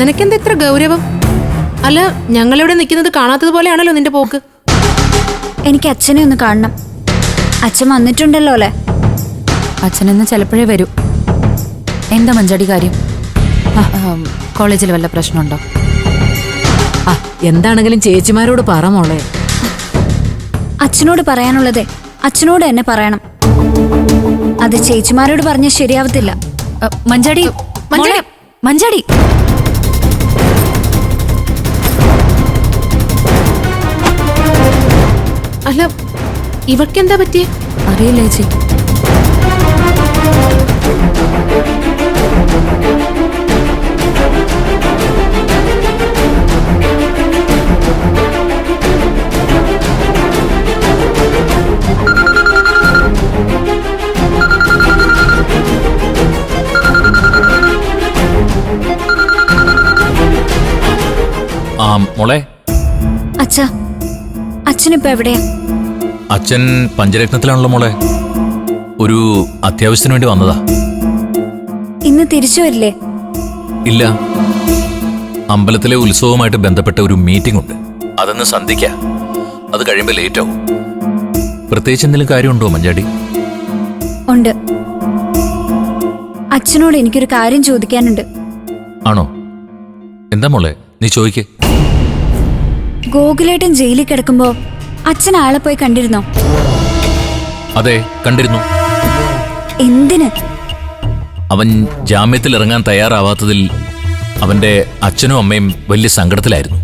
നിനക്കെന്താ ഇത്ര ഗൗരവം? അല്ല, ഞങ്ങളിവിടെ നിൽക്കുന്നത് കാണാത്തതുപോലെയാണല്ലോ നിന്റെ പോക്ക്. എനിക്ക് അച്ഛനെ ഒന്ന് കാണണം. അച്ഛൻ വന്നിട്ടുണ്ടല്ലോ അല്ലേ? അച്ഛനെന്ന് ചിലപ്പോഴേ വരൂ. എന്താ മഞ്ചാടി കാര്യം? കോളേജിൽ വല്ല പ്രശ്നമുണ്ടോ? എന്താണെങ്കിലും ചേച്ചിമാരോട് പറ മോളെ. അച്ഛനോട് പറയാനുള്ളതേ അച്ഛനോട് എന്നെ പറയണം. അത് ചേച്ചിമാരോട് പറഞ്ഞാൽ ശരിയാവത്തില്ല. മഞ്ചാടി, മഞ്ചാടി, അല്ല, ഇവക്കെന്താ പറ്റിയേ? അറിയില്ല ചേച്ചി. മോളെ, അച്ഛാ, അച്ഛനിപ്പോ എവിടെയാ? അച്ഛൻ പഞ്ചരത്നത്തിലാണല്ലോ മോളെ. ഒരു അത്യാവശ്യത്തിന് വേണ്ടി വന്നതാ. ഇന്ന് തിരിച്ചു വരില്ലേ? ഇല്ല, അമ്പലത്തിലെ ഉത്സവവുമായിട്ട് ബന്ധപ്പെട്ട ഒരു മീറ്റിംഗ് ഉണ്ട്. അതൊന്ന് സന്ധിക്ക. അത് കഴിയുമ്പോൾ ലേറ്റ് ആവും. പ്രത്യേകിച്ച് എന്തെങ്കിലും കാര്യമുണ്ടോ മഞ്ചാടി? ഉണ്ട്. അച്ഛനോട് എനിക്കൊരു കാര്യം ചോദിക്കാനുണ്ട്. ആണോ? എന്താ മോളെ, നീ ചോദിക്കേ. ഗോകുലേട്ടൻ ജയിലിൽ കിടക്കുമ്പോ അച്ഛൻ ആളെ പോയി കണ്ടിരുന്നോ? അതെ, കണ്ടിരുന്നു. എന്തിന്? അവൻ ജാമ്യത്തിൽ ഇറങ്ങാൻ തയ്യാറാവാത്തതിൽ അവന്റെ അച്ഛനും അമ്മയും വലിയ സങ്കടത്തിലായിരുന്നു.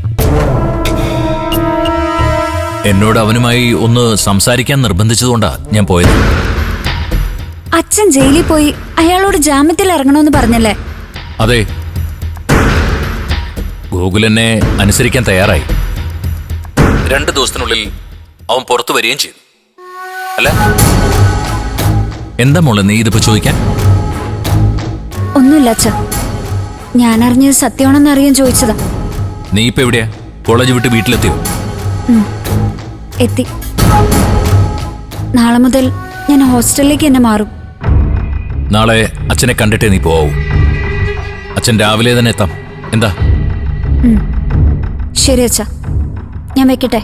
എന്നോട് അവനുമായി ഒന്ന് സംസാരിക്കാൻ നിർബന്ധിച്ചതുകൊണ്ടാ ഞാൻ പോയത്. അച്ഛൻ ജയിലിൽ പോയി അയാളോട് ജാമ്യത്തിൽ ഇറങ്ങണമെന്ന് പറഞ്ഞല്ലേ? അതെ, ഗോകുലെന്നെ അനുസരിക്കാൻ തയ്യാറായി. 2 ദിവസത്തിനുള്ളിൽ അവൻ പുറത്തു വരികയും ചെയ്തു. അല്ല, എന്താ മോളെ നീ ഇതിപ്പോ ചോദിക്കാൻ? ഒന്നുമില്ല അച്ഛ, ഞാൻ അറിഞ്ഞത് സത്യമാണെന്ന് അറിയാൻ ചോദിച്ചതാ. നീ ഇപ്പൊ എവിടെയാ? കോളേജ് വിട്ട് വീട്ടിലെത്തിയോ? എത്തി. നാളെ മുതൽ ഞാൻ ഹോസ്റ്റലിലേക്ക് തന്നെ മാറും. നാളെ അച്ഛനെ കണ്ടിട്ടേ നീ പോവൂ. അച്ഛൻ രാവിലെ തന്നെ എത്താം. എന്താ? ശരി അച്ഛ, ഞാൻ വെക്കട്ടെ.